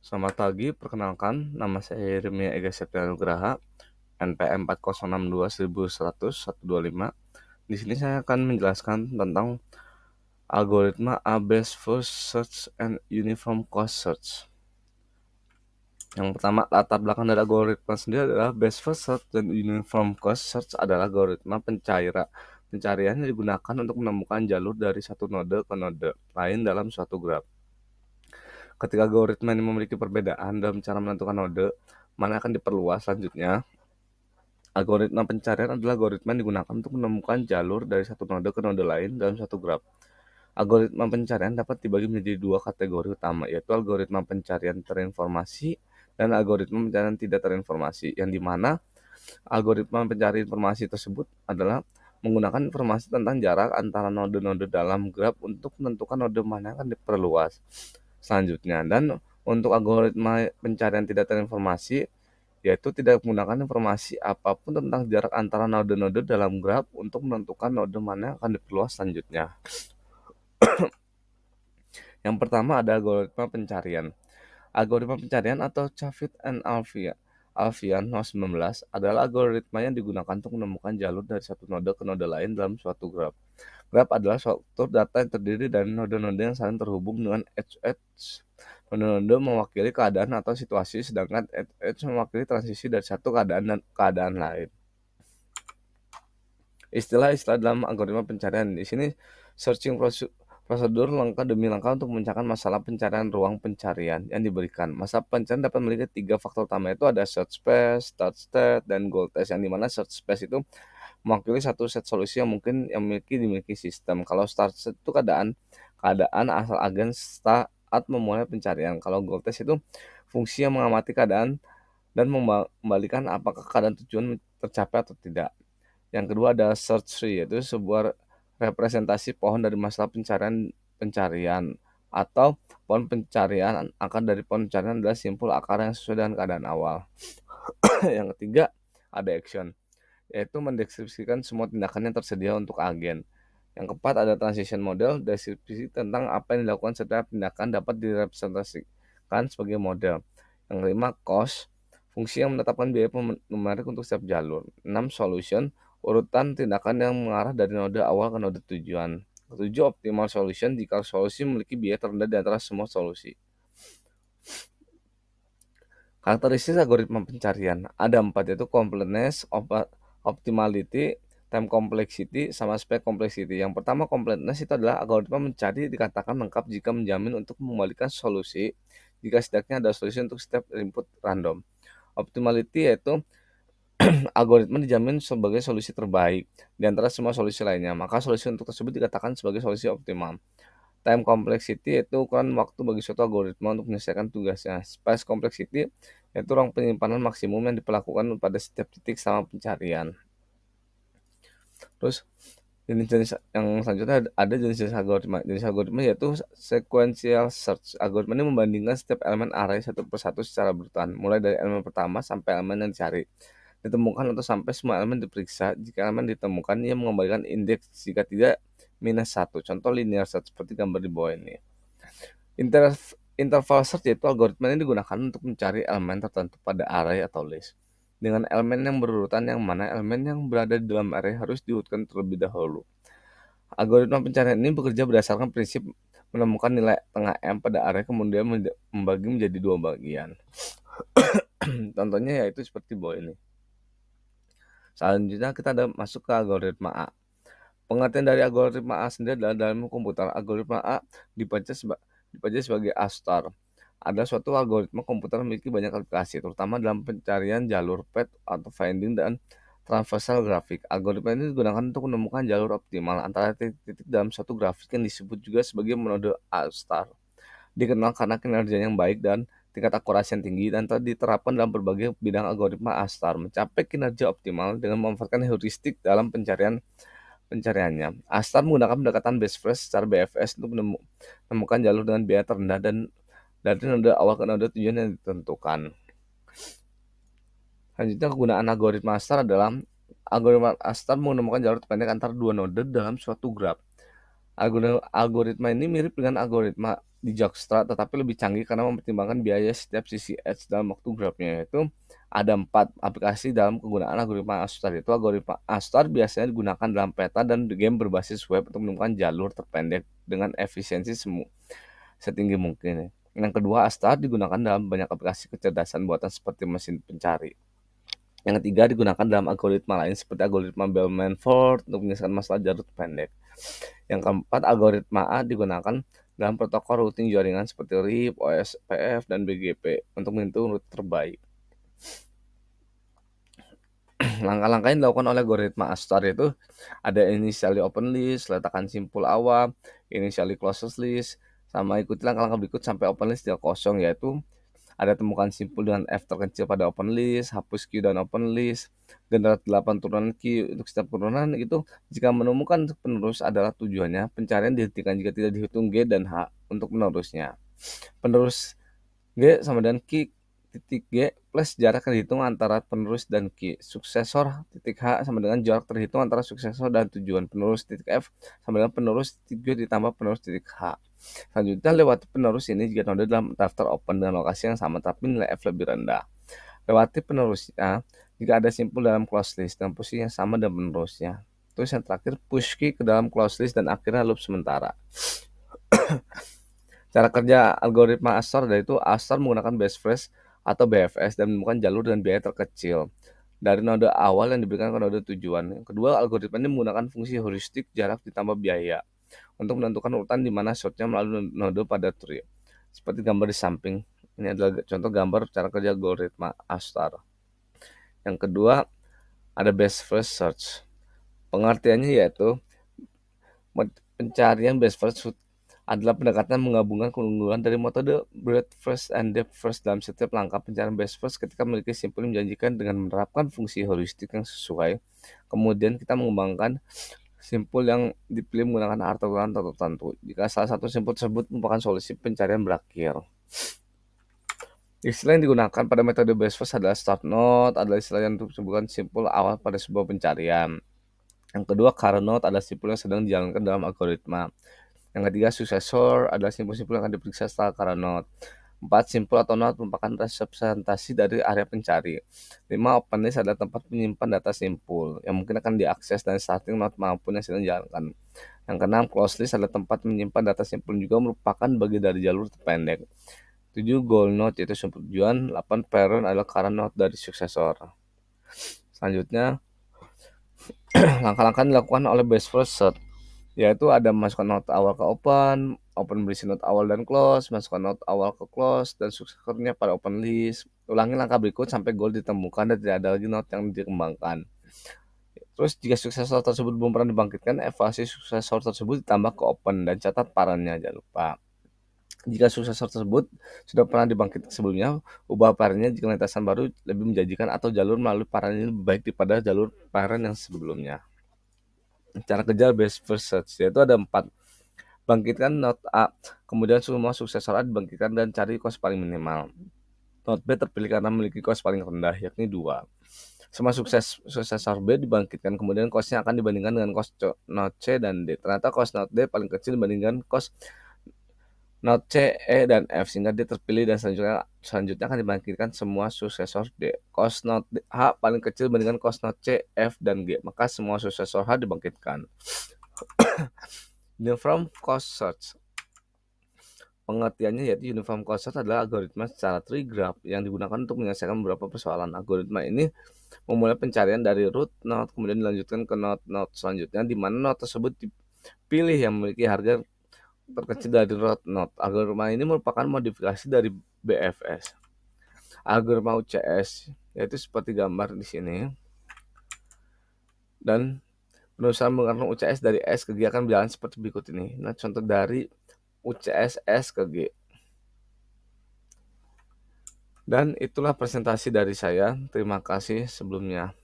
Selamat pagi, perkenalkan nama saya Hirmia Ega Septia Nugraha, NPM 406211125. Di sini saya akan menjelaskan tentang algoritma A-based first search and uniform cost search. Yang pertama, latar belakang dari algoritma sendiri adalah best first search dan uniform cost search adalah algoritma pencarian yang digunakan untuk menemukan jalur dari satu node ke node lain dalam suatu graf. Ketika algoritma ini memiliki perbedaan dalam cara menentukan node mana akan diperluas selanjutnya, algoritma pencarian adalah algoritma yang digunakan untuk menemukan jalur dari satu node ke node lain dalam satu graf. Algoritma pencarian dapat dibagi menjadi dua kategori utama, yaitu algoritma pencarian terinformasi dan algoritma pencarian tidak terinformasi, yang dimana algoritma pencari informasi tersebut adalah menggunakan informasi tentang jarak antara node-node dalam graf untuk menentukan node mana yang akan diperluas selanjutnya. Dan untuk algoritma pencarian tidak terinformasi, yaitu tidak menggunakan informasi apapun tentang jarak antara node-node dalam graf untuk menentukan node mana yang akan diperluas selanjutnya. Yang pertama ada algoritma pencarian. Algoritma pencarian atau Chavez and Alfian No. 19 adalah algoritma yang digunakan untuk menemukan jalur dari satu node ke node lain dalam suatu graf. Graf adalah struktur data yang terdiri dari node-node yang saling terhubung dengan edge-edge. Node-node mewakili keadaan atau situasi, sedangkan edge-edge mewakili transisi dari satu keadaan dan keadaan lain. Istilah-istilah dalam algoritma pencarian di sini searching prosedur langkah demi langkah untuk memecahkan masalah pencarian ruang pencarian yang diberikan. Masalah pencarian dapat memiliki tiga faktor utama, itu ada search space, start state, dan goal test, yang dimana search space itu mewakili satu set solusi yang mungkin dimiliki sistem. Kalau start state itu keadaan asal agen saat memulai pencarian. Kalau goal test itu fungsi yang mengamati keadaan dan membalikan apakah keadaan tujuan tercapai atau tidak. Yang kedua ada search tree, yaitu sebuah representasi pohon dari masalah pencarian atau pohon pencarian. Akar dari pohon pencarian adalah simpul akar yang sesuai dengan keadaan awal. Yang ketiga ada action, yaitu mendeskripsikan semua tindakan yang tersedia untuk agen. Yang keempat ada transition model, deskripsi tentang apa yang dilakukan setiap tindakan dapat direpresentasikan sebagai model. Yang kelima cost, fungsi yang menetapkan biaya numerik untuk setiap jalur. 6 solution, urutan tindakan yang mengarah dari node awal ke node tujuan. Ketujuh optimal solution, jika solusi memiliki biaya terendah di antara semua solusi. Karakteristik algoritma pencarian ada 4, yaitu completeness, optimality, time complexity, sama spec complexity. Yang pertama, completeness itu adalah algoritma mencari dikatakan lengkap jika menjamin untuk mengembalikan solusi jika setidaknya ada solusi untuk setiap input random. Optimality yaitu algoritma dijamin sebagai solusi terbaik di antara semua solusi lainnya, maka solusi untuk tersebut dikatakan sebagai solusi optimal. Time complexity yaitu ukuran waktu bagi suatu algoritma untuk menyelesaikan tugasnya. Space complexity yaitu ruang penyimpanan maksimum yang diperlakukan pada setiap titik selama pencarian. Terus jenis-jenis yang selanjutnya ada jenis-jenis algoritma. Jenis algoritma yaitu sequential search. Algoritma ini membandingkan setiap elemen array satu persatu secara berurutan, mulai dari elemen pertama sampai elemen yang dicari, ditemukan atau sampai semua elemen diperiksa. Jika elemen ditemukan, ia mengembalikan indeks, jika tidak -1. Contoh linear search seperti gambar di bawah ini. Interval search yaitu algoritma ini digunakan untuk mencari elemen tertentu pada array atau list dengan elemen yang berurutan, yang mana elemen yang berada di dalam array harus diurutkan terlebih dahulu. Algoritma pencarian ini bekerja berdasarkan prinsip menemukan nilai tengah M pada array, kemudian membagi menjadi dua bagian. Contohnya yaitu seperti bawah ini. Selanjutnya kita ada masuk ke algoritma A. Pengertian dari algoritma A sendiri adalah dalam komputer. Algoritma A dibaca sebagai A star. Ada suatu algoritma komputer memiliki banyak aplikasi, terutama dalam pencarian jalur path atau finding dan transversal grafik. Algoritma ini digunakan untuk menemukan jalur optimal antara titik-titik dalam suatu grafik yang disebut juga sebagai metode A star. Dikenal karena kinerjanya yang baik dan tingkat akurasi yang tinggi, dan telah diterapkan dalam berbagai bidang. Algoritma A star mencapai kinerja optimal dengan memanfaatkan heuristik dalam pencariannya. A star menggunakan pendekatan best first secara BFS untuk menemukan jalur dengan biaya terendah dan dari node awal ke node tujuan yang ditentukan. Selanjutnya, kegunaan algoritma A star adalah algoritma A star menemukan jalur terpendek antara dua node dalam suatu graf. Algoritma ini mirip dengan algoritma di Dijkstra, tetapi lebih canggih karena mempertimbangkan biaya setiap sisi edge dalam waktu grafnya, yaitu ada 4 aplikasi dalam kegunaan algoritma A-star. Itu algoritma A-star biasanya digunakan dalam peta dan game berbasis web untuk menemukan jalur terpendek dengan efisiensi setinggi mungkin. Yang kedua, A-star digunakan dalam banyak aplikasi kecerdasan buatan seperti mesin pencari. Yang ketiga, digunakan dalam algoritma lain seperti algoritma Bell-Manford untuk menyelesaikan masalah jalur pendek. Yang keempat, algoritma A digunakan dalam protokol routing jaringan seperti RIP, OSPF, dan BGP untuk menghitung rute terbaik. Langkah-langkah yang dilakukan oleh algoritma A-star itu ada initially open list, letakkan simpul awal, initially closed list, sama ikuti langkah-langkah berikut sampai open list tidak kosong, yaitu ada temukan simpul dengan F terkecil pada open list, hapus Q dan open list, generate 8 turunan Q untuk setiap turunan itu. Jika menemukan penerus adalah tujuannya, pencarian dihentikan jika tidak dihitung G dan H untuk penerusnya. Penerus G sama dengan Q titik G plus jarak terhitung antara penerus dan Q. Suksesor titik H sama dengan jarak terhitung antara suksesor dan tujuan. Penerus titik F sama dengan penerus titik G ditambah penerus titik H. Selanjutnya, lewati penerus ini jika node dalam daftar open dengan lokasi yang sama tapi nilai F lebih rendah. Lewati penerusnya jika ada simpul dalam close list dan posisi yang sama dengan penerusnya. Terus yang terakhir, push key ke dalam close list dan akhirnya loop sementara. Cara kerja algoritma A-star yaitu A-star menggunakan best first atau BFS dan menemukan jalur dan biaya terkecil dari node awal yang diberikan ke node tujuan. Yang kedua, algoritma ini menggunakan fungsi heuristik jarak ditambah biaya untuk menentukan urutan di mana shotnya melalui node pada tree. Seperti gambar di samping. Ini adalah contoh gambar cara kerja algoritma A-star. Yang kedua, ada best first search. Pengertiannya yaitu pencarian best first adalah pendekatan menggabungkan keunggulan dari metode breadth first and depth first dalam setiap langkah pencarian best first ketika memiliki simpul yang menjanjikan dengan menerapkan fungsi heuristik yang sesuai. Kemudian kita mengembangkan simpul yang dipilih menggunakan artogram tertentu. Jika salah satu simpul tersebut merupakan solusi, pencarian berakhir. Istilah yang digunakan pada metode best first adalah start node, adalah istilah yang untuk menyebutkan simpul awal pada sebuah pencarian. Yang kedua, current node adalah simpul yang sedang dijalankan dalam algoritma. Yang ketiga, successor adalah simpul-simpul yang akan diperiksa setelah current node. 4. Simpul atau node merupakan representasi dari area pencari. 5. Open list adalah tempat menyimpan data simpul yang mungkin akan diakses dari starting node maupun yang sedang dijalankan. Yang keenam, close list adalah tempat menyimpan data simpul juga merupakan bagian dari jalur terpendek. 7. Goal node yaitu sumber tujuan. 8. Parent adalah current node dari successor. Selanjutnya, langkah-langkah dilakukan oleh best first search, yaitu ada masukkan node awal ke open berisi node awal dan close, masukkan node awal ke close, dan suksesornya pada open list. Ulangi langkah berikut sampai goal ditemukan dan tidak ada lagi node yang dikembangkan. Terus jika suksesor tersebut belum pernah dibangkitkan, evaluasi suksesor tersebut ditambah ke open dan catat parannya, jangan lupa. Jika suksesor tersebut sudah pernah dibangkitkan sebelumnya, ubah parannya jika lintasan baru lebih menjanjikan atau jalur melalui paran ini lebih baik daripada jalur paran yang sebelumnya. Cara kerja best first search yaitu ada 4. Bangkitkan node A, kemudian semua suksesor A dibangkitkan dan cari cost paling minimal. Node B terpilih karena memiliki cost paling rendah, yakni 2. Semua suksesor B dibangkitkan, kemudian costnya akan dibandingkan dengan cost node C dan D. Ternyata cost node D paling kecil dibandingkan cost node C, E, dan F, sehingga D terpilih dan selanjutnya akan dibangkitkan semua suksesor D. Cost node H paling kecil dibandingkan cost node C, F, dan G, maka semua suksesor H dibangkitkan. Uniform cost search. Pengertiannya yaitu uniform cost search adalah algoritma secara tree graph yang digunakan untuk menyelesaikan beberapa persoalan. Algoritma ini memulai pencarian dari root node, kemudian dilanjutkan ke node selanjutnya, di mana node tersebut dipilih yang memiliki harga terkecil dari root node. Algoritma ini merupakan modifikasi dari BFS. Algoritma UCS yaitu seperti gambar di sini. Dan penulisan menggunakan UCS dari S ke G akan berjalan seperti berikut ini. Nah, contoh dari UCS S ke G. Dan itulah presentasi dari saya. Terima kasih sebelumnya.